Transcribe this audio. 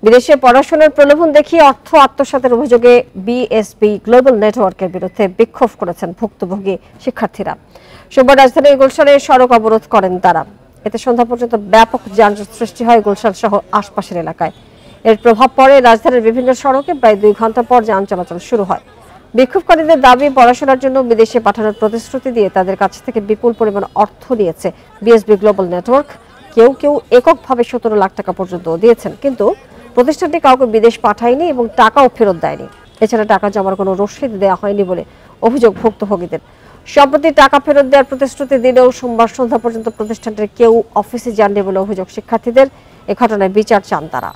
বিদেশে পড়াশোনার প্রলোভন দেখিয়ে অর্থ আত্মসাতের অভিযোগে বিএসবি গ্লোবাল নেটওয়ার্কের বিরুদ্ধে বিক্ষোভ করেছেন ভুক্তভোগী শিক্ষার্থীরা। সোমবার রাজধানীর গুলশানে সড়ক অবরোধ করেন তারা। এতে সন্ধ্যা পর্যন্ত ব্যাপক যানজট সৃষ্টি হয় গুলশান সহ আশপাশের এলাকায়। এর প্রভাব পড়ে রাজধানীর বিভিন্ন সড়কে। প্রায় 2 ঘন্টা পর যান চলাচল শুরু হয়। বিক্ষোভকারীদের দাবি, পড়াশোনার জন্য বিদেশে পাঠানোর প্রতিশ্রুতি দিয়ে তাদের কাছ থেকে বিপুল পরিমাণ অর্থ নিয়েছে বিএসবি গ্লোবাল নেটওয়ার্ক। কেউ কেউ এককভাবে 17 লাখ টাকা পর্যন্ত দিয়েছেন, কিন্তু প্রতিষ্ঠানটি কাউকে বিদেশ পাঠায়নি এবং টাকাও ফেরত দেয়নি। এছাড়া টাকা জমার কোনো রসিদ দেওয়া হয়নি বলে অভিযোগ ভুক্তভোগীদের। সম্প্রতি টাকা ফেরত দেওয়ার প্রতিশ্রুতি দিলেও সোমবার সন্ধ্যা পর্যন্ত প্রতিষ্ঠানটির কেউ অফিসে যাননি বলে অভিযোগ শিক্ষার্থীদের। এ ঘটনায় বিচার চান তারা।